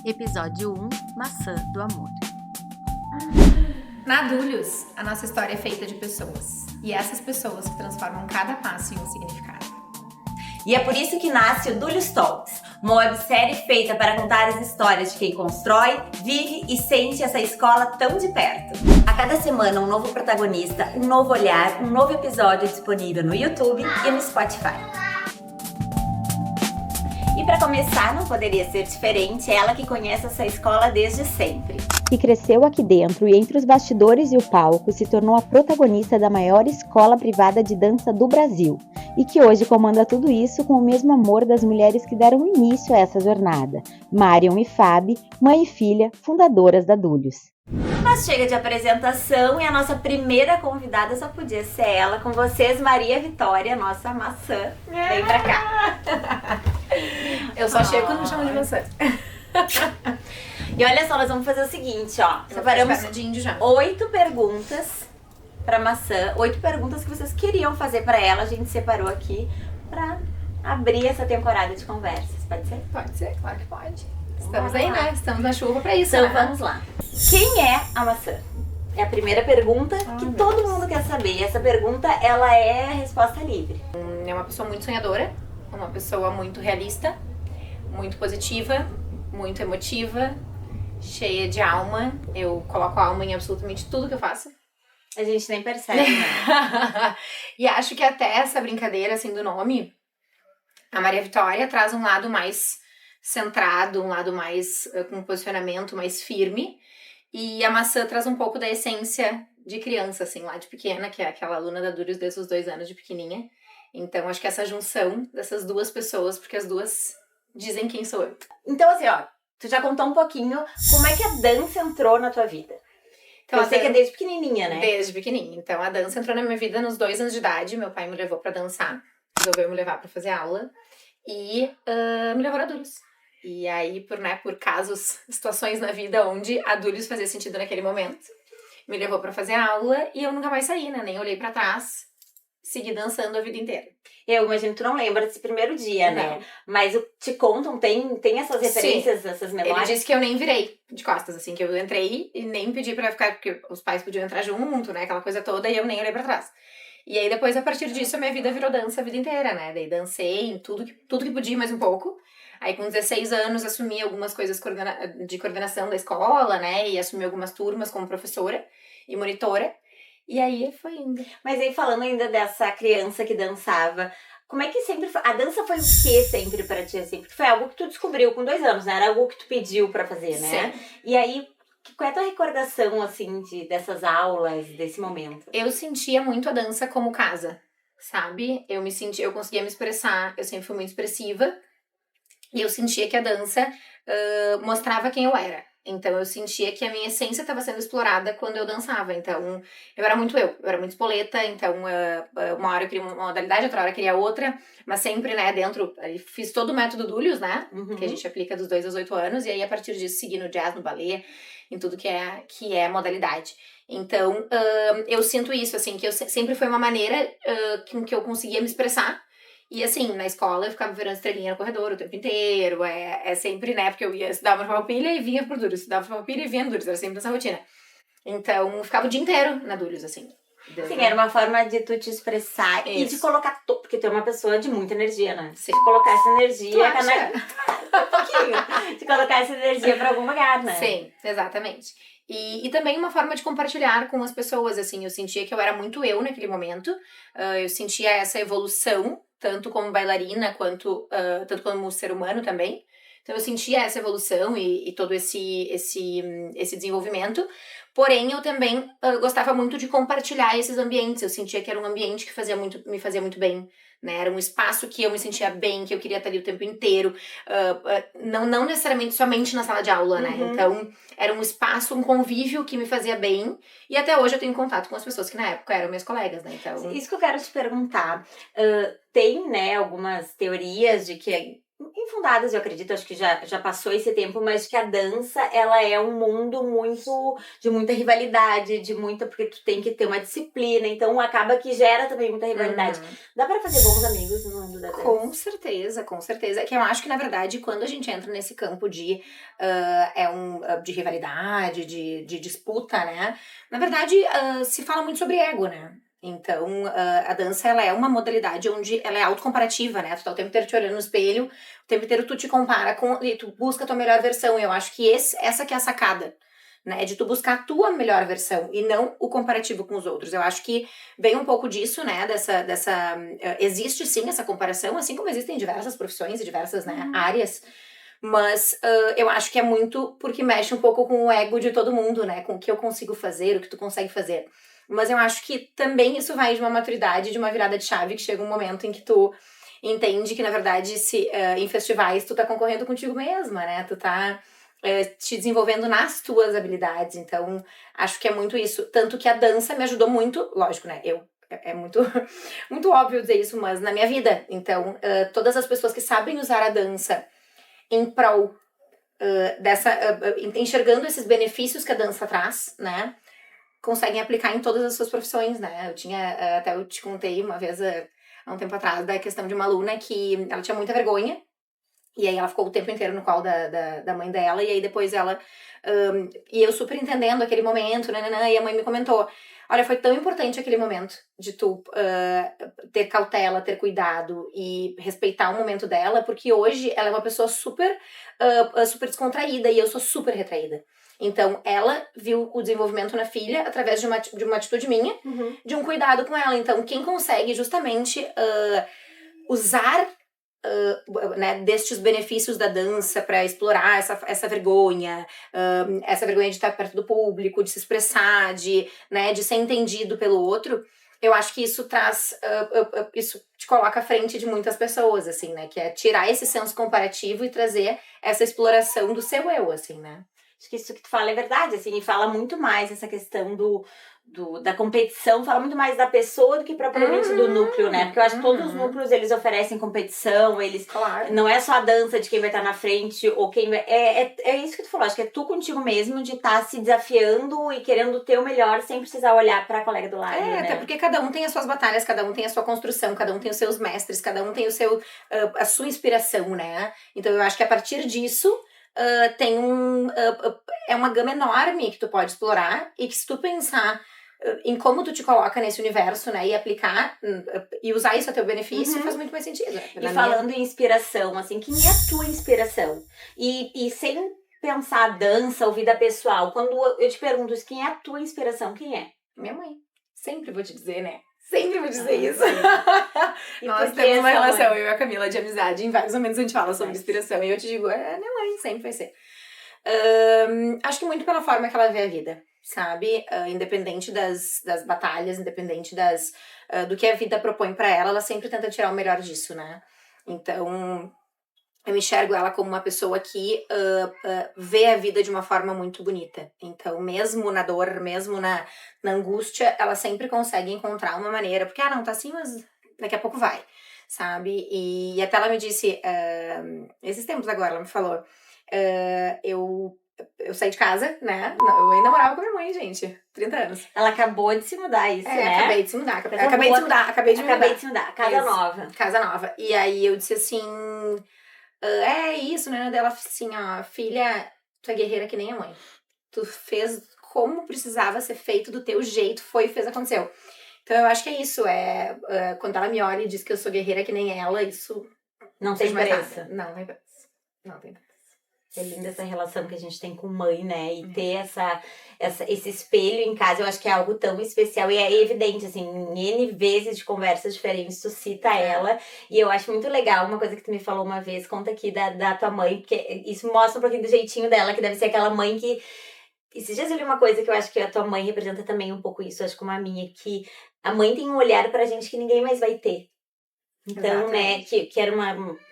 Episódio 1, Maçã do Amor. Na Dúlios, a nossa história é feita de pessoas. E essas pessoas que transformam cada passo em um significado. E é por isso que nasce o Dúlios Talks, uma websérie feita para contar as histórias de quem constrói, vive e sente essa escola tão de perto. A cada semana um novo protagonista, um novo olhar, um novo episódio disponível no YouTube e no Spotify. E para começar, não poderia ser diferente, ela que conhece essa escola desde sempre. Que cresceu aqui dentro e entre os bastidores e o palco se tornou a protagonista da maior escola privada de dança do Brasil e que hoje comanda tudo isso com o mesmo amor das mulheres que deram início a essa jornada, Marion e Fabi, mãe e filha, fundadoras da Dúlios. Mas chega de apresentação e a nossa primeira convidada só podia ser ela, com vocês, Maria Vitória, nossa maçã. Vem pra cá. Eu só chego quando me chamam de maçã. E olha só, nós vamos fazer o seguinte, ó. Separamos de índio já. 8 perguntas pra maçã. 8 perguntas que vocês queriam fazer pra ela. A gente separou aqui pra abrir essa temporada de conversas. Pode ser? Pode ser, claro que pode. Estamos aí, né? Estamos na chuva pra isso, Então né? vamos lá. Quem é a maçã? É a primeira pergunta que todo mundo quer saber. Essa pergunta, ela é resposta livre. É uma pessoa muito sonhadora, uma pessoa muito realista, muito positiva, muito emotiva, cheia de alma. Eu coloco alma em absolutamente tudo que eu faço. A gente nem percebe, né? E acho que até essa brincadeira, assim, do nome, a Maria Vitória traz um lado mais centrado, um lado mais com um posicionamento mais firme. E a maçã traz um pouco da essência de criança, assim, lá de pequena, que é aquela aluna da Dúlios desde os 2 anos de pequenininha. Então, acho que essa junção dessas duas pessoas, porque as duas dizem quem sou eu. Então, assim, ó, tu já contou um pouquinho como é que a dança entrou na tua vida. Então, eu sei que é desde pequenininha, né? Desde pequenininha. Então, a dança entrou na minha vida nos 2 anos de idade. Meu pai me levou pra dançar, resolveu me levar pra fazer aula e me levou na Dúlios. E aí, por casos, situações na vida onde a Dúlios fazia sentido naquele momento, me levou pra fazer aula e eu nunca mais saí, né? Nem olhei pra trás, segui dançando a vida inteira. Eu imagino que tu não lembra desse primeiro dia, Não. né? Mas te contam, tem essas referências, essas memórias? Ele disse que eu nem virei de costas, assim, que eu entrei e nem pedi pra ficar, porque os pais podiam entrar junto, né? Aquela coisa toda, e eu nem olhei pra trás. E aí, depois, a partir disso, a minha vida virou dança a vida inteira, né? Daí dancei em tudo que podia, mais um pouco. Aí, com 16 anos, assumi algumas coisas de coordenação da escola, né? E assumi algumas turmas como professora e monitora. E aí, foi indo. Mas aí, falando ainda dessa criança que dançava, como é que sempre foi? A dança foi o quê sempre pra ti, assim? Porque foi algo que tu descobriu com 2 anos, né? Era algo que tu pediu pra fazer, né? Sim. E aí, qual é a tua recordação, assim, dessas aulas, desse momento? Eu sentia muito a dança como casa, sabe? Eu conseguia me expressar, eu sempre fui muito expressiva. E eu sentia que a dança mostrava quem eu era. Então, eu sentia que a minha essência estava sendo explorada quando eu dançava. Então, eu era muito espoleta. Então, uma hora eu queria uma modalidade, outra hora eu queria outra. Mas sempre, né, fiz todo o método Dúlios, né? Uhum. Que a gente aplica dos 2 aos 8 anos. E aí, a partir disso, segui no jazz, no balé, em tudo que é modalidade. Então, eu sinto isso, assim, que sempre foi uma maneira que eu conseguia me expressar. E assim, na escola eu ficava virando estrelinha no corredor o tempo inteiro, é sempre, né, porque eu ia estudar pra Farroupilha e vinha pro Dúlios, estudava pra Farroupilha e vinha no Dúlios, era sempre essa rotina. Então, eu ficava o dia inteiro na Dúlios, assim. Sim, era uma forma de tu te expressar e de colocar, porque tu é uma pessoa de muita energia, né? Sim. De colocar essa energia, Tu acha? Um pouquinho, de colocar essa energia pra algum lugar, né? Sim, exatamente. E também uma forma de compartilhar com as pessoas, assim, eu sentia que eu era muito eu naquele momento, eu sentia essa evolução, tanto como bailarina, tanto como ser humano também. Então eu sentia essa evolução e todo esse desenvolvimento. Porém, eu também gostava muito de compartilhar esses ambientes. Eu sentia que era um ambiente que me fazia muito bem, né? Era um espaço que eu me sentia bem, que eu queria estar ali o tempo inteiro. Não necessariamente somente na sala de aula, né? Uhum. Então, era um espaço, um convívio que me fazia bem. E até hoje eu tenho contato com as pessoas que na época eram minhas colegas, né? Então... Isso que eu quero te perguntar. Tem, né, algumas teorias de que... infundadas, eu acredito, acho que já passou esse tempo, mas que a dança, ela é um mundo de muita rivalidade, porque tu tem que ter uma disciplina, então acaba que gera também muita rivalidade. Dá pra fazer bons amigos no mundo da dança? Com certeza, com certeza. É que eu acho que, na verdade, quando a gente entra nesse campo de rivalidade, de disputa, né? Na verdade, se fala muito sobre ego, né? Então, a dança, ela é uma modalidade onde ela é autocomparativa, né? Tu tá o tempo inteiro te olhando no espelho, o tempo inteiro tu te compara e tu busca a tua melhor versão. E eu acho que essa que é a sacada, né? De tu buscar a tua melhor versão e não o comparativo com os outros. Eu acho que vem um pouco disso, né? Existe sim essa comparação, assim como existem diversas profissões e diversas, né, áreas. Mas eu acho que é muito porque mexe um pouco com o ego de todo mundo, né? Com o que eu consigo fazer, o que tu consegue fazer. Mas eu acho que também isso vai de uma maturidade, de uma virada de chave, que chega um momento em que tu entende que, na verdade, em festivais tu tá concorrendo contigo mesma, né? Tu tá te desenvolvendo nas tuas habilidades. Então, acho que é muito isso. Tanto que a dança me ajudou muito, lógico, né? É muito, muito óbvio dizer isso, mas na minha vida. Então, todas as pessoas que sabem usar a dança em prol enxergando esses benefícios que a dança traz, né? Conseguem aplicar em todas as suas profissões, né? Até eu te contei uma vez, há um tempo atrás, da questão de uma aluna que ela tinha muita vergonha, e aí ela ficou o tempo inteiro no colo da mãe dela, e aí depois ela, e eu super entendendo aquele momento, e a mãe me comentou, olha, foi tão importante aquele momento de tu ter cautela, ter cuidado e respeitar o momento dela, porque hoje ela é uma pessoa super descontraída e eu sou super retraída. Então, ela viu o desenvolvimento na filha através de uma atitude minha, de um cuidado com ela. Então, quem consegue justamente usar né, destes benefícios da dança para explorar essa vergonha de estar perto do público, de se expressar, de ser entendido pelo outro, eu acho que isso traz, isso te coloca à frente de muitas pessoas, assim, né, que é tirar esse senso comparativo e trazer essa exploração do seu eu, assim, né. Acho que isso que tu fala é verdade, assim, e fala muito mais essa questão da competição, fala muito mais da pessoa do que propriamente do núcleo, né? Porque eu acho que todos os núcleos, eles oferecem competição, Claro. Não é só a dança de quem vai estar na frente, ou quem vai... É isso que tu falou, acho que é tu contigo mesmo, de estar se desafiando e querendo o teu melhor, sem precisar olhar pra colega do lado, né? Até porque cada um tem as suas batalhas, cada um tem a sua construção, cada um tem os seus mestres, cada um tem a sua inspiração, né? Então eu acho que a partir disso... tem é uma gama enorme que tu pode explorar e que se tu pensar em como tu te coloca nesse universo, né, e aplicar e usar isso a teu benefício, faz muito mais sentido. Né? E falando em inspiração, assim, quem é a tua inspiração? E sem pensar a dança ou vida pessoal, quando eu te pergunto quem é a tua inspiração, quem é? Minha mãe. Sempre vou te dizer, né? Sempre vou dizer isso. Nós por que temos uma essa relação, mãe? eu e a Camila, de amizade. Em vários momentos a gente fala sobre inspiração. E eu te digo, minha mãe, sempre vai ser. Acho que muito pela forma que ela vê a vida, sabe? Independente das batalhas, independente do que a vida propõe pra ela, ela sempre tenta tirar o melhor disso, né? Então, eu enxergo ela como uma pessoa que vê a vida de uma forma muito bonita. Então, mesmo na dor, mesmo na angústia, ela sempre consegue encontrar uma maneira. Porque, não, tá assim, mas daqui a pouco vai, sabe? E até ela me disse, esses tempos agora, ela me falou, eu saí de casa, né? Eu ainda morava com a minha mãe, gente. 30 anos. Ela acabou de se mudar, isso, né? Acabei de se mudar. Acabei de mudar. Casa Isso. nova. Casa nova. E aí eu disse assim... é isso, né? Dela assim, ó, filha, tu é guerreira que nem a mãe. Tu fez como precisava ser feito do teu jeito, fez, aconteceu. Então eu acho que é isso, quando ela me olha e diz que eu sou guerreira que nem ela, isso... Não tem preço. Não tem preço. Não tem preço. É linda essa relação que a gente tem com mãe, né? E ter esse espelho em casa, eu acho que é algo tão especial. E é evidente, assim, em N vezes de conversas diferentes, tu cita ela. E eu acho muito legal uma coisa que tu me falou uma vez. Conta aqui da tua mãe, porque isso mostra um pouquinho do jeitinho dela, que deve ser aquela mãe que... Esses dias eu li uma coisa que eu acho que a tua mãe representa também um pouco isso, acho como a minha, que a mãe tem um olhar pra gente que ninguém mais vai ter. Então, né, que era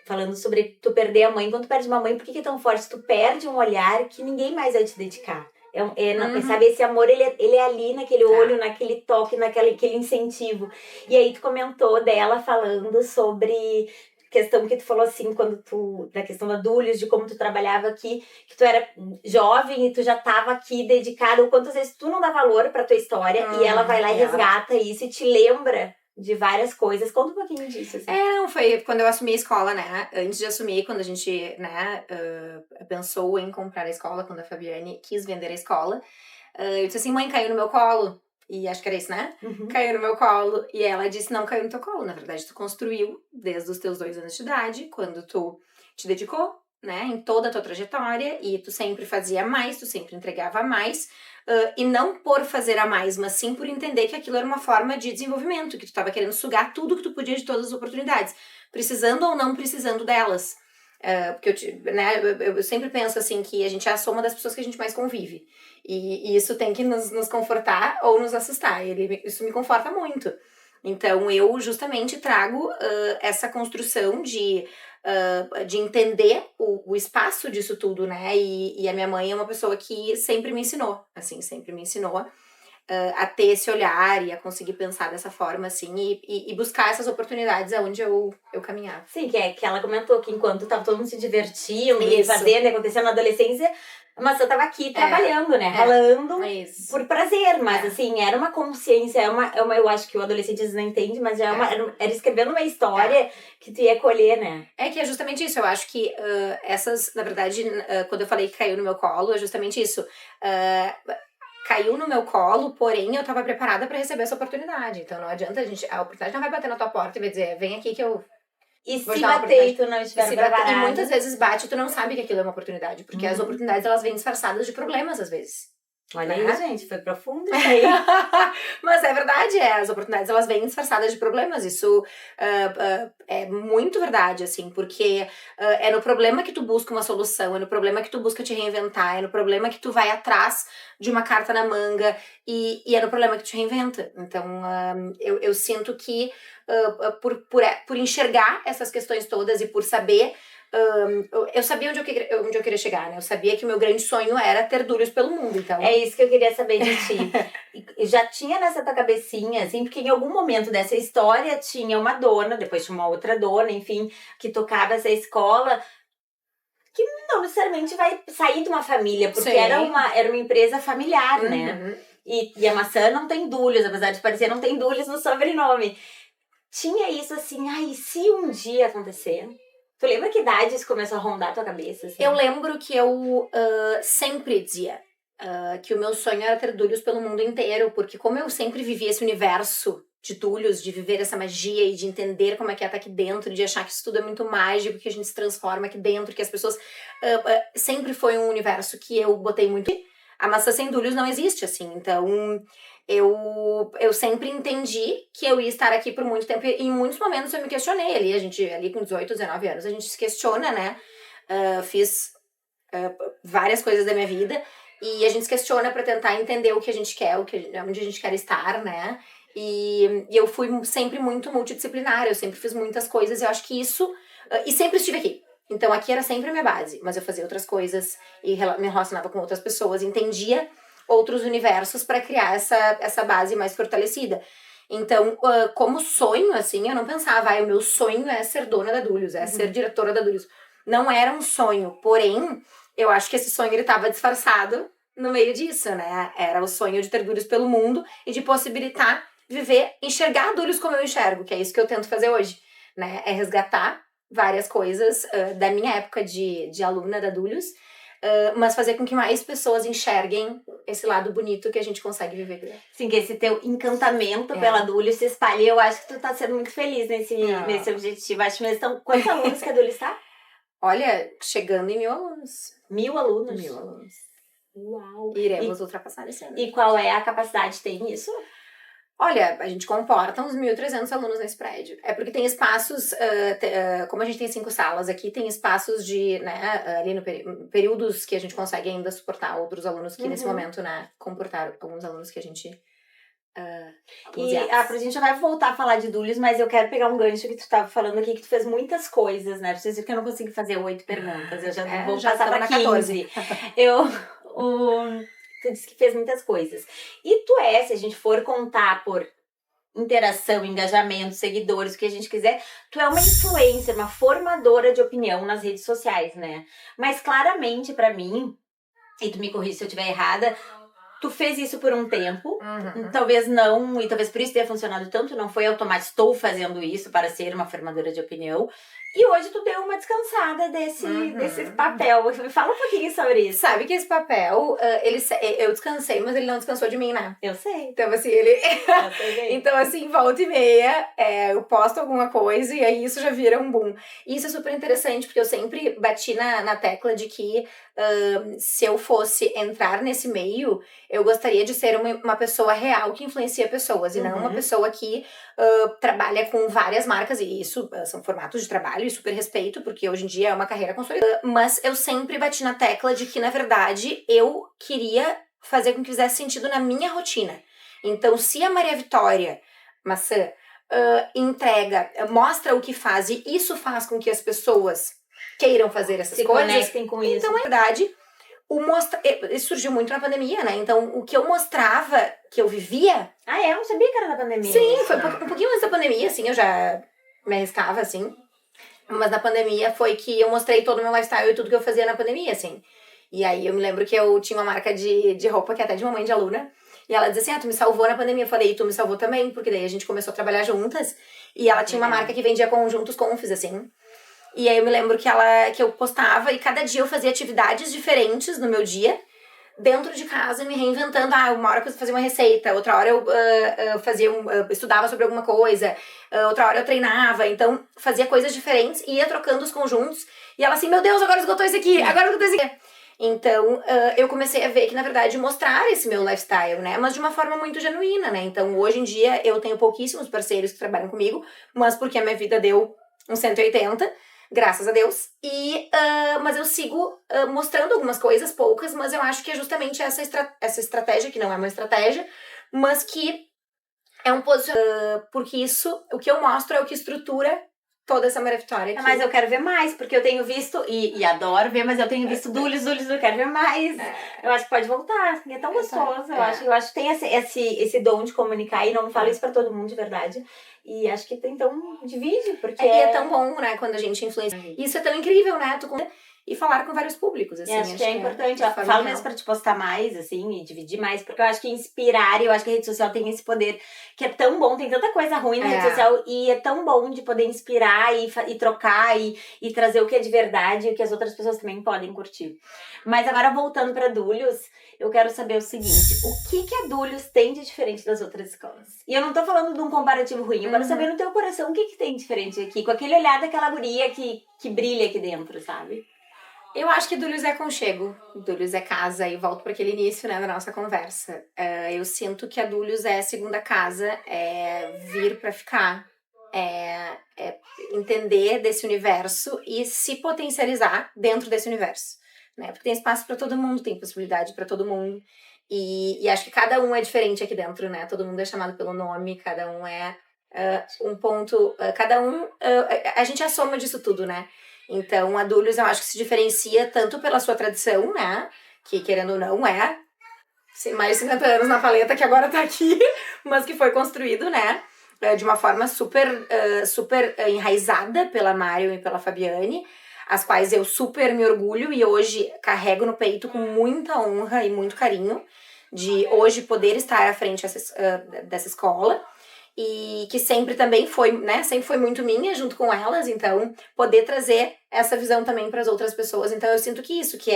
falando sobre tu perder a mãe. Quando tu perde uma mãe, por que é tão forte? Tu perde um olhar que ninguém mais vai te dedicar. Sabe, esse amor, ele é ali naquele olho, naquele toque, aquele incentivo. E aí tu comentou dela falando sobre questão que tu falou assim, da questão da Dúlios, de como tu trabalhava aqui, que tu era jovem e tu já tava aqui dedicada, o quantas vezes tu não dá valor pra tua história e ela vai lá e resgata isso e te lembra de várias coisas. Conta um pouquinho disso, assim. Não, foi quando eu assumi a escola, né? Antes de assumir, quando a gente, né, pensou em comprar a escola, quando a Fabiane quis vender a escola, eu disse assim, mãe, caiu no meu colo. E acho que era isso, né? Caiu no meu colo. E ela disse, não caiu no teu colo. Na verdade, tu construiu desde os teus 2 anos de idade, quando tu te dedicou, né? Em toda a tua trajetória. E tu sempre fazia mais, tu sempre entregava mais. E não por fazer a mais, mas sim por entender que aquilo era uma forma de desenvolvimento, que tu estava querendo sugar tudo que tu podia de todas as oportunidades, precisando ou não precisando delas. Porque eu sempre penso assim que a gente é a soma das pessoas que a gente mais convive. E isso tem que nos confortar ou nos assustar. Isso me conforta muito. Então, eu justamente trago essa construção de entender o espaço disso tudo, né? E a minha mãe é uma pessoa que sempre me ensinou, assim, a ter esse olhar e a conseguir pensar dessa forma, assim, e buscar essas oportunidades aonde eu caminhava. Sim, que ela comentou que enquanto tava todo mundo se divertindo e fazendo, acontecendo na adolescência, a maçã tava aqui trabalhando, né? Ralando por prazer, mas assim, era uma consciência, eu acho que o adolescente às vezes não entende, mas era escrevendo uma história que tu ia colher, né? É que é justamente isso, eu acho que na verdade, quando eu falei que caiu no meu colo, é justamente isso. Caiu no meu colo, porém eu tava preparada pra receber essa oportunidade. Então não adianta a oportunidade não vai bater na tua porta e vai dizer, vem aqui que eu... E se bater e tu não estiver preparada. E muitas vezes bate e tu não sabe que aquilo é uma oportunidade, porque as oportunidades elas vêm disfarçadas de problemas às vezes. Olha aí, gente, foi profundo isso aí. Mas é verdade, as oportunidades elas vêm disfarçadas de problemas, isso é muito verdade, assim, porque é no problema que tu busca uma solução, é no problema que tu busca te reinventar, é no problema que tu vai atrás de uma carta na manga e é no problema que te reinventa. Então, eu sinto que por enxergar essas questões todas e por saber... eu sabia onde eu queria chegar, né? Eu sabia que o meu grande sonho era ter Dúlios pelo mundo, então... É isso que eu queria saber de ti. E já tinha nessa tua cabecinha, assim, porque em algum momento dessa história tinha uma dona, depois tinha uma outra dona, enfim, que tocava essa escola, que não necessariamente vai sair de uma família, porque era uma empresa familiar, né? E a maçã não tem Dúlios, apesar de parecer, não tem Dúlios no sobrenome. Tinha isso assim, e se um dia acontecer... Tu lembra que idade isso começou a rondar a tua cabeça? Assim? Eu lembro que eu sempre dizia que o meu sonho era ter Dúlios pelo mundo inteiro, porque como eu sempre vivi esse universo de Dúlios, de viver essa magia e de entender como é que é estar aqui dentro, de achar que isso tudo é muito mágico, que a gente se transforma aqui dentro, que as pessoas... sempre foi um universo que eu botei muito... A maçã sem Dúlios não existe, assim, então... Eu sempre entendi que eu ia estar aqui por muito tempo e em muitos momentos eu me questionei ali com 18, 19 anos, a gente se questiona, né? Fiz várias coisas da minha vida e a gente se questiona pra tentar entender o que a gente quer, onde a gente quer estar, né? E eu fui sempre muito multidisciplinar, eu sempre fiz muitas coisas, eu acho que isso... e sempre estive aqui. Então aqui era sempre a minha base, mas eu fazia outras coisas e me relacionava com outras pessoas, entendia outros universos para criar essa base mais fortalecida. Então, como sonho, assim, eu não pensava, o meu sonho é ser dona da Dúlios, é ser diretora da Dúlios. Não era um sonho, porém, eu acho que esse sonho ele estava disfarçado no meio disso, né? Era o sonho de ter Dúlios pelo mundo e de possibilitar enxergar Dúlios como eu enxergo, que é isso que eu tento fazer hoje, né? É resgatar várias coisas da minha época de aluna da Dúlios, mas fazer com que mais pessoas enxerguem esse lado bonito que a gente consegue viver. Sim, que esse teu encantamento pela Dúlios se espalhe. Eu acho que tu tá sendo muito feliz nesse objetivo. Acho que estão... Quantos alunos que a Dúlios tá? Olha, chegando em 1.000 alunos. 1.000 alunos? 1.000 alunos. Uau! Iremos ultrapassar esse ano. E qual é a capacidade? Tem isso? Olha, a gente comporta uns 1.300 alunos nesse prédio. É porque tem espaços, como a gente tem 5 salas aqui, tem espaços de, né, ali no períodos que a gente consegue ainda suportar outros alunos que nesse momento, né, comportar alguns alunos que a gente... a gente já vai voltar a falar de Dúlios, mas eu quero pegar um gancho que tu estava falando aqui, que tu fez muitas coisas, né? Vocês viram que eu não consigo fazer 8 perguntas, eu já vou passar pra 15. Tu disse que fez muitas coisas. E tu se a gente for contar por interação, engajamento, seguidores, o que a gente quiser. Tu é uma influencer, uma formadora de opinião nas redes sociais, né? Mas claramente, pra mim, e tu me corrige se eu estiver errada, tu fez isso por um tempo, talvez não, e talvez por isso tenha funcionado tanto, não foi automático, estou fazendo isso para ser uma formadora de opinião. E hoje tu deu uma descansada desse papel. Me fala um pouquinho sobre isso. Sabe que esse papel, eu descansei, mas ele não descansou de mim, né? Eu sei. Então, assim, eu sei bem. Então, assim, volta e meia, eu posto alguma coisa e aí isso já vira um boom. E isso é super interessante, porque eu sempre bati na tecla de que se eu fosse entrar nesse meio, eu gostaria de ser uma pessoa real que influencia pessoas, e não uma pessoa que trabalha com várias marcas, e isso são formatos de trabalho e super respeito, porque hoje em dia é uma carreira consolidada. Mas eu sempre bati na tecla de que, na verdade, eu queria fazer com que fizesse sentido na minha rotina. Então, se a Maria Vitória Maçã entrega, mostra o que faz, e isso faz com que as pessoas queiram fazer essas se coisas, conectem com isso. Então, na verdade, isso surgiu muito na pandemia, né? Então, o que eu mostrava, que eu vivia... Eu não sabia que era da pandemia. Sim, foi um pouquinho antes da pandemia, assim, eu já me arriscava, assim. Mas na pandemia foi que eu mostrei todo o meu lifestyle e tudo que eu fazia na pandemia, assim. E aí eu me lembro que eu tinha uma marca de roupa, que é até de mamãe de aluna, e ela dizia assim, tu me salvou na pandemia. Eu falei, e tu me salvou também, porque daí a gente começou a trabalhar juntas, e ela tinha uma marca que vendia conjuntos confs, assim. E aí eu me lembro que eu postava, e cada dia eu fazia atividades diferentes no meu dia, dentro de casa, me reinventando. Uma hora eu fazia uma receita, outra hora eu estudava sobre alguma coisa, outra hora eu treinava. Então, fazia coisas diferentes, ia trocando os conjuntos. E ela assim, meu Deus, agora esgotou isso aqui, agora esgotou isso aqui. Então, eu comecei a ver que, na verdade, mostrar esse meu lifestyle, né? Mas de uma forma muito genuína, né? Então, hoje em dia, eu tenho pouquíssimos parceiros que trabalham comigo, mas porque a minha vida deu uns 180, graças a Deus. Mas eu sigo mostrando algumas coisas, poucas, mas eu acho que é justamente essa estratégia, que não é uma estratégia, mas que é um posicionamento, porque isso, o que eu mostro é o que estrutura toda essa Maria Vitória aqui. Mas eu quero ver mais, porque eu tenho visto, e adoro ver, mas eu tenho visto Dúlios, eu quero ver mais. Eu acho que pode voltar, é tão gostoso. Eu acho que tem esse dom de comunicar, e não falo isso pra todo mundo, de verdade. E acho que então divide, porque... E é tão bom, né, quando a gente influencia. Isso é tão incrível, né, e falar com vários públicos, assim. Acho que é importante. Eu falo mesmo pra te postar mais, assim, e dividir mais, porque eu acho que inspirar, e eu acho que a rede social tem esse poder que é tão bom, tem tanta coisa ruim na rede social, e é tão bom de poder inspirar e trocar e trazer o que é de verdade e o que as outras pessoas também podem curtir. Mas agora, voltando pra Dúlios, eu quero saber o seguinte, o que a Dúlios tem de diferente das outras escolas? E eu não tô falando de um comparativo ruim, eu quero saber no teu coração o que tem diferente aqui, com aquele olhar daquela guria que brilha aqui dentro, sabe? Eu acho que Dúlios é aconchego, Dúlios é casa, e volto para aquele início, né, da nossa conversa. Eu sinto que a Dúlios é a segunda casa, é vir para ficar, é entender desse universo e se potencializar dentro desse universo, né? Porque tem espaço para todo mundo, tem possibilidade para todo mundo, e acho que cada um é diferente aqui dentro, né? Todo mundo é chamado pelo nome, cada um é um ponto, a gente é a soma disso tudo, né? Então, a Dúlios, eu acho que se diferencia tanto pela sua tradição, né? Que, querendo ou não, mais de 50 anos na paleta, que agora tá aqui, mas que foi construído, né? De uma forma super enraizada pela Mário e pela Fabiane, as quais eu super me orgulho e hoje carrego no peito com muita honra e muito carinho de hoje poder estar à frente dessa escola. E que sempre também foi, né, sempre foi muito minha junto com elas, então poder trazer essa visão também para as outras pessoas. Então eu sinto que isso, que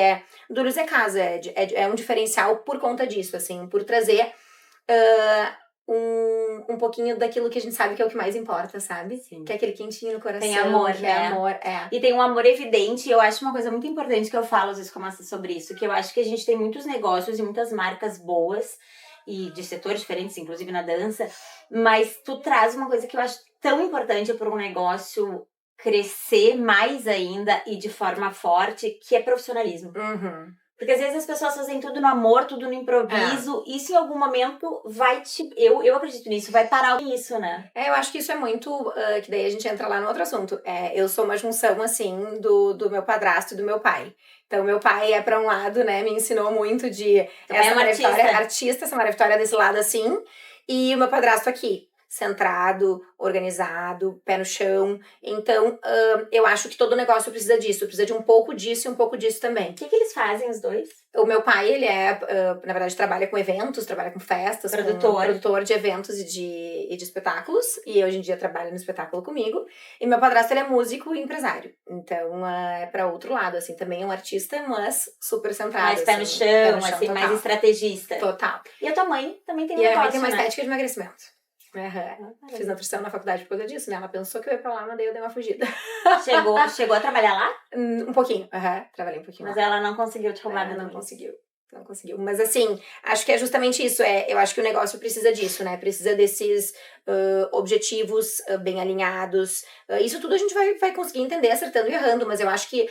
Dúlios é casa, é um diferencial por conta disso, assim, por trazer um pouquinho daquilo que a gente sabe que é o que mais importa, sabe? Sim. Que é aquele quentinho no coração. Tem amor, que né? É amor, E tem um amor evidente, e eu acho uma coisa muito importante que eu falo às vezes com a Massa sobre isso, que eu acho que a gente tem muitos negócios e muitas marcas boas, e de setores diferentes, inclusive na dança, mas tu traz uma coisa que eu acho tão importante para um negócio crescer mais ainda e de forma forte, que é profissionalismo. Porque às vezes as pessoas fazem tudo no amor, tudo no improviso, e isso em algum momento vai eu acredito nisso, vai parar isso, né? Eu acho que isso é muito, que daí a gente entra lá no outro assunto. Eu sou uma junção, assim, do meu padrasto e do meu pai. Então, meu pai pra um lado, né, me ensinou muito de... Essa Maria Vitória, artista, essa Maria Vitória desse lado, assim, e o meu padrasto aqui. centrado, organizado, pé no chão. Então, eu acho que todo negócio precisa disso. Precisa de um pouco disso e um pouco disso também. O que eles fazem, os dois? O meu pai, ele na verdade, trabalha com eventos, trabalha com festas. Produtor de eventos e de espetáculos. E hoje em dia trabalha no espetáculo comigo. E meu padrasto, ele é músico e empresário. Então, é pra outro lado, assim. Também é um artista, mas super centrado. Mais pé no chão, assim, mais estrategista. Total. E a tua mãe também tem um negócio, negócio, tem uma né? estética de emagrecimento. Fiz nutrição na faculdade por causa disso, né? Ela pensou que eu ia pra lá, mas daí eu dei uma fugida. Chegou a trabalhar lá? Um pouquinho, trabalhei um pouquinho mas lá. Ela não conseguiu te roubar, não conseguiu. Mas assim, acho que é justamente isso. Eu acho que o negócio precisa disso, né? Precisa desses objetivos bem alinhados. Isso tudo a gente vai conseguir entender acertando e errando, mas eu acho que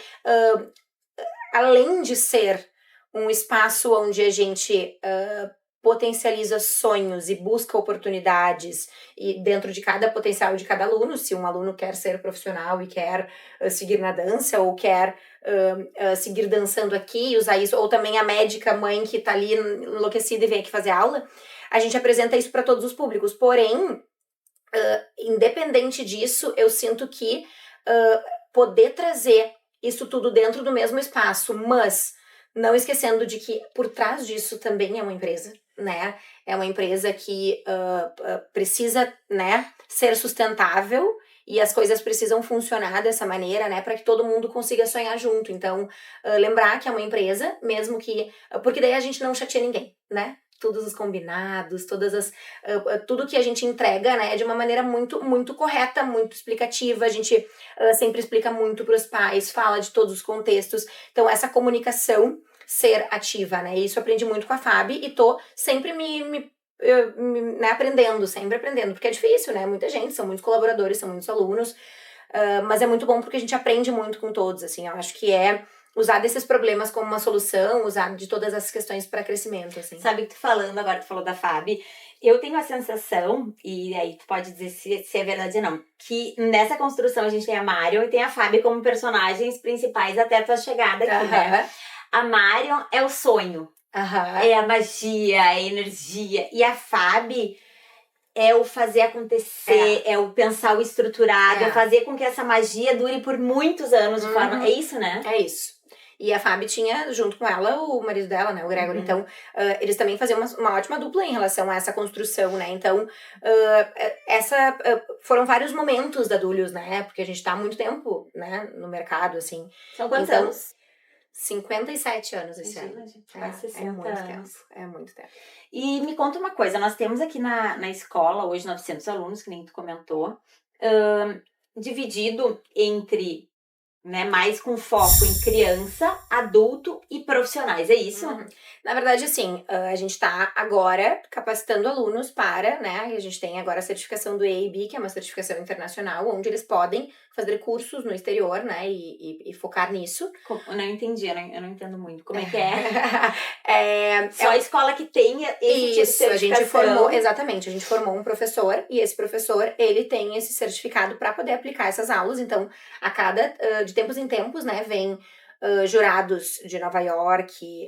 além de ser um espaço onde a gente potencializa sonhos e busca oportunidades e dentro de cada potencial de cada aluno, se um aluno quer ser profissional e quer seguir na dança ou quer seguir dançando aqui e usar isso, ou também a médica mãe que tá ali enlouquecida e vem aqui fazer aula, a gente apresenta isso para todos os públicos. Porém, independente disso, eu sinto que poder trazer isso tudo dentro do mesmo espaço, mas não esquecendo de que por trás disso também é uma empresa, né? É uma empresa que precisa, né, ser sustentável e as coisas precisam funcionar dessa maneira, né, para que todo mundo consiga sonhar junto. Então, lembrar que é uma empresa, mesmo que... Porque daí a gente não chateia ninguém, né? Todos os combinados, tudo que a gente entrega, né, de uma maneira muito, muito correta, muito explicativa. A gente sempre explica muito para os pais, fala de todos os contextos. Então, essa comunicação ser ativa, né? Isso eu aprendi muito com a Fabi e tô sempre né, aprendendo, sempre aprendendo, porque é difícil, né? Muita gente, são muitos colaboradores, são muitos alunos, mas é muito bom porque a gente aprende muito com todos, assim. Eu acho que usar desses problemas como uma solução, usar de todas essas questões para crescimento, assim. Sabe que tu falou da Fabi, eu tenho a sensação, e aí tu pode dizer se é verdade ou não, que nessa construção a gente tem a Marion e tem a Fabi como personagens principais até a tua chegada aqui, né? A Marion é o sonho, é a magia, é a energia, e a Fabi é o fazer acontecer, é o pensar o estruturado, é fazer com que essa magia dure por muitos anos de forma... É isso, né? É isso. E a Fabi tinha, junto com ela, o marido dela, né, o Gregory. Então, eles também faziam uma ótima dupla em relação a essa construção, né? Então, foram vários momentos da Dúlios, né? Porque a gente tá há muito tempo, né, no mercado, assim. São quantos anos? 57 anos esse ano. Quase 60 muito anos. tempo. É muito tempo. E me conta uma coisa, nós temos aqui na escola, hoje 900 alunos, que nem tu comentou, dividido entre, né, mais com foco em criança, adulto e profissionais, é isso? Na verdade, assim, a gente tá agora capacitando alunos para, né, a gente tem agora a certificação do EAB, que é uma certificação internacional, onde eles podem fazer cursos no exterior, né, e focar nisso. Eu não entendi, eu não entendo muito. Como é que é? Só a escola que tem esse isso, tipo de certificação. Exatamente, a gente formou um professor, e esse professor, ele tem esse certificado para poder aplicar essas aulas. Então, de tempos em tempos, né, vem jurados de Nova York,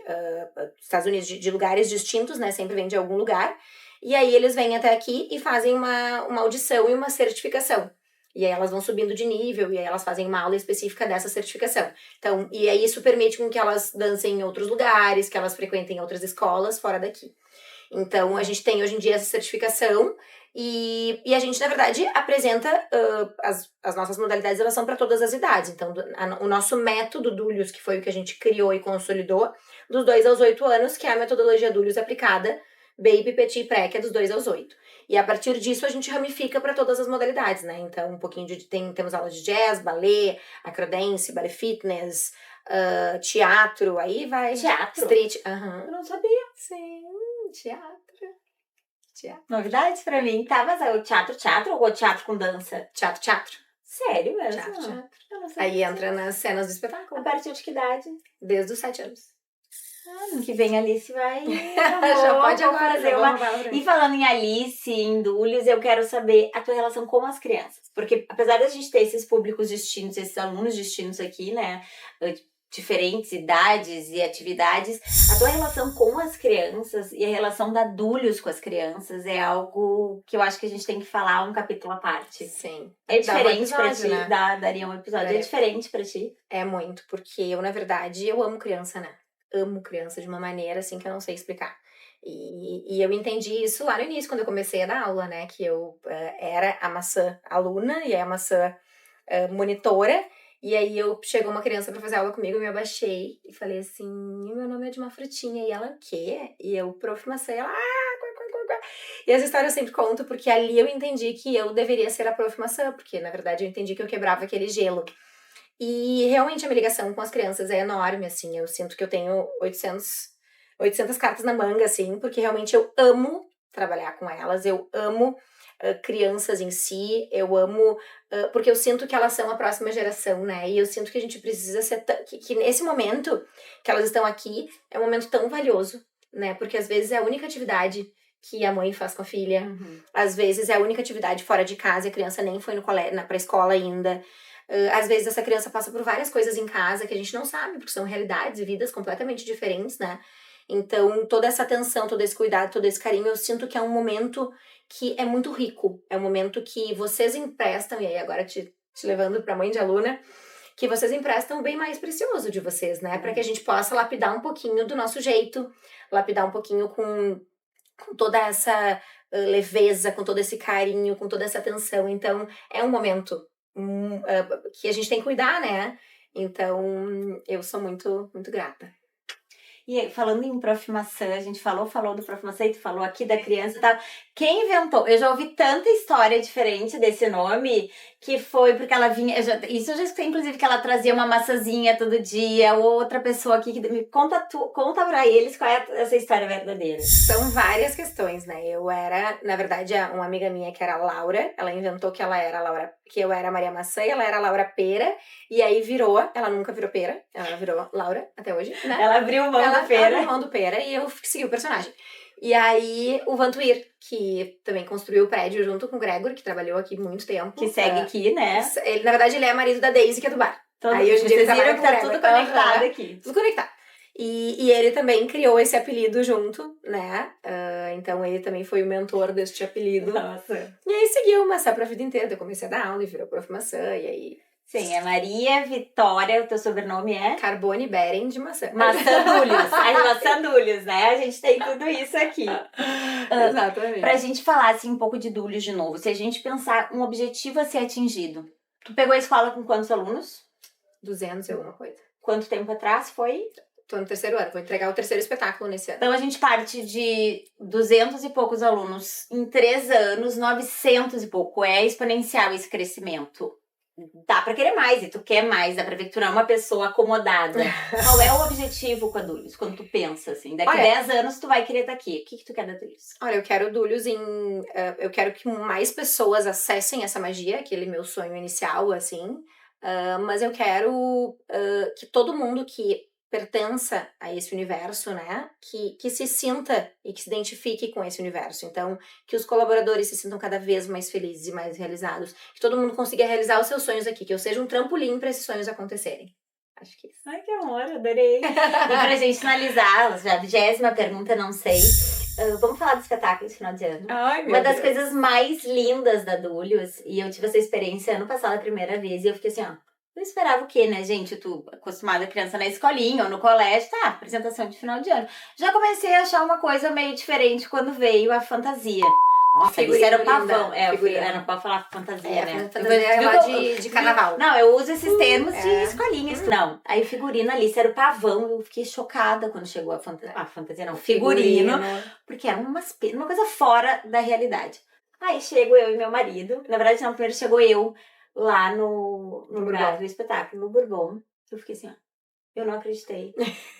Estados Unidos, de lugares distintos, né, sempre vem de algum lugar, e aí eles vêm até aqui e fazem uma audição e uma certificação. E aí elas vão subindo de nível, e aí elas fazem uma aula específica dessa certificação. Então, e aí isso permite com que elas dancem em outros lugares, que elas frequentem outras escolas fora daqui. Então, a gente tem hoje em dia essa certificação, e a gente, na verdade, apresenta as nossas modalidades, elas são para todas as idades. Então, o nosso método Dúlios, que foi o que a gente criou e consolidou, dos 2 aos 8 anos, que é a metodologia Dúlios aplicada, Baby, Petit e Pré, que é dos 2 aos 8. E a partir disso, a gente ramifica para todas as modalidades, né? Então, um pouquinho temos aula de jazz, ballet, acrodance, ballet fitness, teatro, aí vai... Teatro? Street, Eu não sabia. Sim, teatro. Novidades pra mim. Tá, mas é o teatro ou teatro com dança? Teatro. Sério mesmo? Teatro. Eu não sabia. Aí entra nas cenas do espetáculo. A partir de que idade? Desde os 7 anos. Ano que vem a Alice vai... Já pode agora fazer E falando em Alice, em Dúlios, eu quero saber a tua relação com as crianças. Porque apesar da gente ter esses públicos distintos, esses alunos distintos aqui, né? diferentes idades e atividades, a tua relação com as crianças e a relação da Dúlios com as crianças é algo que eu acho que a gente tem que falar um capítulo à parte. Sim. É Dava um diferente pra episódio, ti, né? daria um episódio. É Daria. diferente pra ti? É muito, porque eu, na verdade, eu amo criança, né? Amo criança de uma maneira, assim, que eu não sei explicar. E eu entendi isso lá no início, quando eu comecei a dar aula, né? Que eu era a maçã aluna e a maçã monitora. E aí chegou uma criança pra fazer aula comigo, eu me abaixei e falei assim, meu nome é de uma frutinha. E ela, o quê? E eu, prof. Maçã, e ela, quá. E essa história eu sempre conto, porque ali eu entendi que eu deveria ser a prof. Maçã, porque na verdade eu entendi que eu quebrava aquele gelo. E realmente a minha ligação com as crianças é enorme, assim, eu sinto que eu tenho 800 cartas na manga, assim, porque realmente eu amo trabalhar com elas, eu amo crianças em si, eu amo, porque eu sinto que elas são a próxima geração, né, e eu sinto que a gente precisa ser, que nesse momento que elas estão aqui, é um momento tão valioso, né, porque às vezes é a única atividade que a mãe faz com a filha, às vezes é a única atividade fora de casa e a criança nem foi pra escola ainda. Às vezes essa criança passa por várias coisas em casa que a gente não sabe, porque são realidades e vidas completamente diferentes, né? Então, toda essa atenção, todo esse cuidado, todo esse carinho, eu sinto que é um momento que é muito rico. É um momento que vocês emprestam, e aí agora te levando pra mãe de aluna, que vocês emprestam o bem mais precioso de vocês, né? Pra que a gente possa lapidar um pouquinho do nosso jeito, lapidar um pouquinho com toda essa leveza, com todo esse carinho, com toda essa atenção. Então, é um momento que a gente tem que cuidar, né? Então, eu sou muito, muito grata. E aí, falando em Prof. Maçã, a gente falou do Prof. Maçã e tu falou aqui da criança e tal. Quem inventou? Eu já ouvi tanta história diferente desse nome, que foi porque ela vinha... Isso eu já escutei, inclusive, que ela trazia uma maçãzinha todo dia, ou outra pessoa aqui que... Conta pra eles qual é essa história verdadeira. São várias questões, né? Eu era, na verdade, uma amiga minha que era a Laura, ela inventou que ela era a Laura, que eu era a Maria Maçã e ela era a Laura Pera, e aí ela nunca virou Pera, ela virou Laura até hoje, né? Ela abriu mão do Pera. Ela abriu mão do Pera e eu segui o personagem. E aí, o Vantuir, que também construiu o prédio junto com o Gregor, que trabalhou aqui muito tempo. Que segue aqui, né? Ele, na verdade, ele é marido da Daisy, que é do bar. Aí hoje em dia ele viram que tá com o tudo Gregor. conectado aqui. Tudo conectado. E ele também criou esse apelido junto, né? Então ele também foi o mentor deste apelido. Nossa. E aí seguiu o Maçã pra vida inteira. Eu comecei a dar aula e virou Prof. Maçã. E aí... Sim, é Maria Vitória, o teu sobrenome é? Carbone Beren de Maçã. Maçã Dúlios. As Maçã Dúlios, né? A gente tem tudo isso aqui. Exatamente. Pra gente falar assim, um pouco de Dúlios de novo, se a gente pensar um objetivo a ser atingido. Tu pegou a escola com quantos alunos? 200 e alguma coisa. Quanto tempo atrás foi? Tô no 3º ano, vou entregar o 3º espetáculo nesse ano. Então a gente parte de 200 e poucos alunos em 3 anos, 900 e pouco. É exponencial esse crescimento. Dá pra querer mais, e tu quer mais, dá pra ver que tu não é uma pessoa acomodada. Qual é o objetivo com a Dúlios, quando tu pensa assim? Daqui 10 anos tu vai querer estar aqui. O que tu quer da Dúlios? Olha, eu quero Dúlios eu quero que mais pessoas acessem essa magia, aquele meu sonho inicial, assim. Mas eu quero que todo mundo que pertença a esse universo, né, que se sinta e que se identifique com esse universo. Então, que os colaboradores se sintam cada vez mais felizes e mais realizados, que todo mundo consiga realizar os seus sonhos aqui, que eu seja um trampolim para esses sonhos acontecerem. Acho que é isso. Ai, que amor, adorei. E pra gente finalizar, já a 20ª pergunta, não sei, vamos falar do espetáculo esse final de ano. Ai, meu Uma das Deus. coisas mais lindas da Dúlios, e eu tive essa experiência ano passado a primeira vez, e eu fiquei assim, ó, eu esperava o quê, né, gente? Tu acostumada criança na escolinha ou no colégio, tá, apresentação de final de ano. Já comecei a achar uma coisa meio diferente quando veio a fantasia. Nossa, isso era o pavão. Não pode falar fantasia, né? Fantasia é lá de carnaval. Não, eu uso esses termos de escolinhas. Não, aí figurino ali, isso era o pavão. Eu fiquei chocada quando chegou a fantasia, não, figurino. Porque era uma coisa fora da realidade. Aí chego eu e meu marido. Na verdade, não, primeiro chegou eu lá no lugar do espetáculo, no Bourbon. Eu fiquei assim, ó. Eu não acreditei.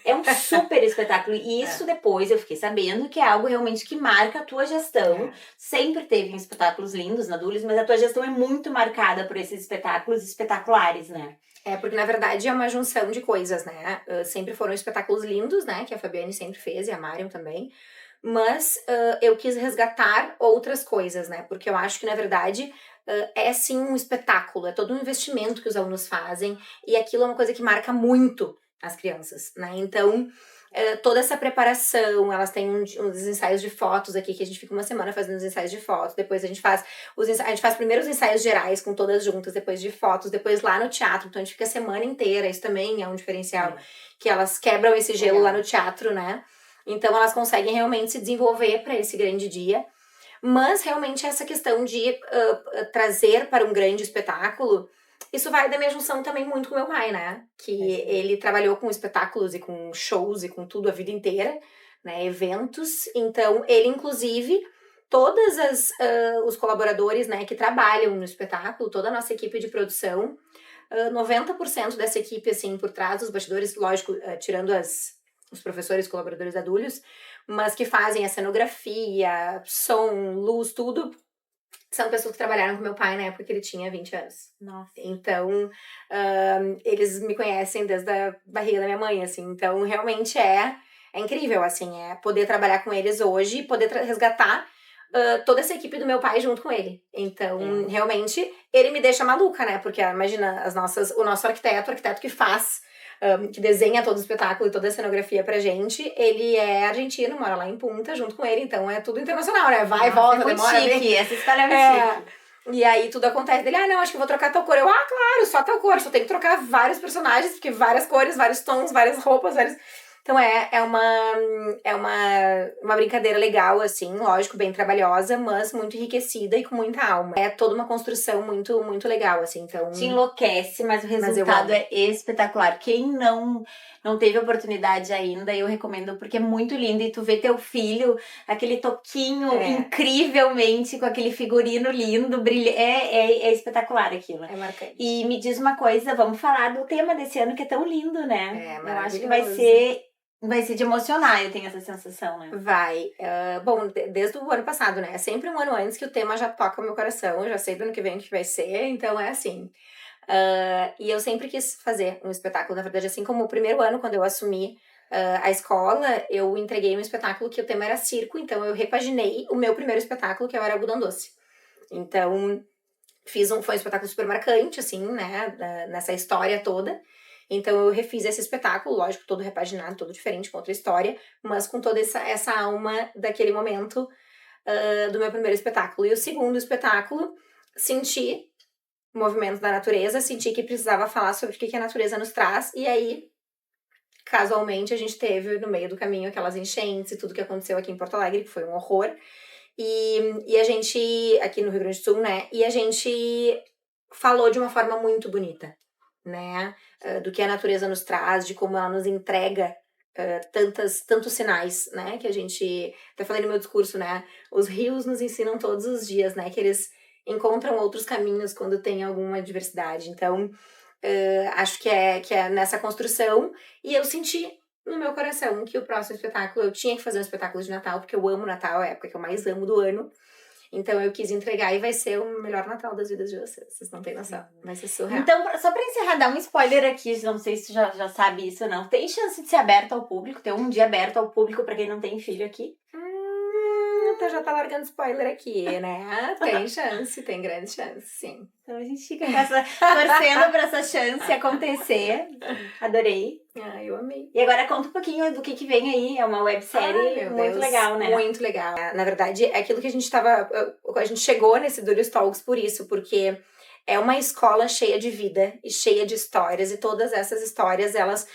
É um super espetáculo. E isso depois eu fiquei sabendo que é algo realmente que marca a tua gestão. Sempre teve espetáculos lindos na Dúlios, mas a tua gestão é muito marcada por esses espetáculos espetaculares, né? Porque na verdade é uma junção de coisas, né? Sempre foram espetáculos lindos, né? Que a Fabiane sempre fez e a Mariam também. Mas eu quis resgatar outras coisas, né? Porque eu acho que na verdade... é sim um espetáculo, é todo um investimento que os alunos fazem e aquilo é uma coisa que marca muito as crianças, né? Então, toda essa preparação, elas têm uns ensaios de fotos aqui, que a gente fica uma semana fazendo os ensaios de fotos, depois a gente faz primeiro os ensaios gerais com todas juntas, depois de fotos, depois lá no teatro, então a gente fica a semana inteira, isso também é um diferencial, que elas quebram esse gelo lá no teatro, né? Então elas conseguem realmente se desenvolver para esse grande dia, mas realmente essa questão de trazer para um grande espetáculo, isso vai da minha junção também muito com meu pai, né? Que ele trabalhou com espetáculos e com shows e com tudo a vida inteira, né? Eventos. Então, ele, inclusive, todos os colaboradores, né, que trabalham no espetáculo, toda a nossa equipe de produção, 90% dessa equipe, assim, por trás dos bastidores, lógico, tirando os professores, colaboradores adultos, mas que fazem a cenografia, som, luz, tudo, são pessoas que trabalharam com meu pai na época que ele tinha 20 anos. Nossa. Então, eles me conhecem desde a barriga da minha mãe, assim. Então, realmente é incrível, assim, poder trabalhar com eles hoje e poder resgatar toda essa equipe do meu pai junto com ele. Então, realmente, ele me deixa maluca, né? Porque, imagina, o nosso arquiteto que faz, que desenha todo o espetáculo e toda a cenografia pra gente, ele é argentino, mora lá em Punta junto com ele, então é tudo internacional, né? Vai, volta, demora. Chique, essa história é muito chique. E aí tudo acontece dele, não, acho que vou trocar tal cor. Eu, claro, só tal cor, só tem que trocar vários personagens, porque várias cores, vários tons, várias roupas, Então é uma brincadeira legal, assim, lógico, bem trabalhosa, mas muito enriquecida e com muita alma. É toda uma construção muito, muito legal, assim, então... Te enlouquece, mas o resultado é espetacular. Quem não teve oportunidade ainda, eu recomendo, porque é muito lindo. E tu vê teu filho, aquele toquinho incrivelmente, com aquele figurino lindo, brilhante. É espetacular aquilo. É marcante. E me diz uma coisa, vamos falar do tema desse ano, que é tão lindo, né? É, eu acho que vai ser de emocionar, eu tenho essa sensação, né? Vai. Bom, desde o ano passado, né? É sempre um ano antes que o tema já toca o meu coração. Eu já sei do ano que vem o que vai ser, então é assim. E eu sempre quis fazer um espetáculo. Na verdade, assim como o primeiro ano, quando eu assumi a escola, eu entreguei um espetáculo que o tema era circo. Então, eu repaginei o meu primeiro espetáculo, que era Algodão Doce. Então, foi um espetáculo super marcante, assim, né? Nessa história toda. Então, eu refiz esse espetáculo, lógico, todo repaginado, todo diferente, com outra história, mas com toda essa alma daquele momento do meu primeiro espetáculo. E o segundo espetáculo, senti o movimento da natureza, senti que precisava falar sobre o que a natureza nos traz, e aí, casualmente, a gente teve no meio do caminho aquelas enchentes e tudo que aconteceu aqui em Porto Alegre, que foi um horror. E a gente, aqui no Rio Grande do Sul, né, e a gente falou de uma forma muito bonita, né, do que a natureza nos traz, de como ela nos entrega tantos sinais, né, que a gente, até falei no meu discurso, né, os rios nos ensinam todos os dias, né, que eles encontram outros caminhos quando tem alguma adversidade. Então, acho que é nessa construção, e eu senti no meu coração que o próximo espetáculo, eu tinha que fazer um espetáculo de Natal, porque eu amo Natal, é a época que eu mais amo do ano. Então, eu quis entregar e vai ser o melhor Natal das vidas de vocês não têm noção. Vai ser surreal. Então, só pra encerrar, dar um spoiler aqui, não sei se tu já sabe isso ou não. Tem chance de ser aberto ao público? Ter um dia aberto ao público pra quem não tem filho aqui? Então já tá largando spoiler aqui, né? Tem chance, tem grande chance, sim. Então a gente fica torcendo pra essa chance acontecer. Adorei. Eu amei. E agora conta um pouquinho do que vem aí. É uma websérie muito legal, né? Muito legal. Na verdade, é aquilo que a gente chegou nesse Dúlios Talks por isso, porque é uma escola cheia de vida e cheia de histórias, e todas essas histórias, elas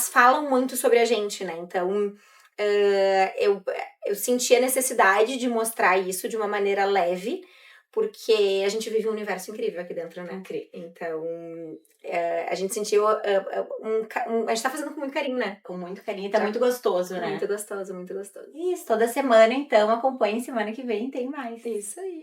falam muito sobre a gente, né? Então, eu senti a necessidade de mostrar isso de uma maneira leve, porque a gente vive um universo incrível aqui dentro, né? Então, a gente sentiu a gente tá fazendo com muito carinho, né? Com muito carinho, tá muito gostoso, né? Muito gostoso, muito gostoso. Isso, toda semana, então, acompanhe, semana que vem tem mais. Isso aí.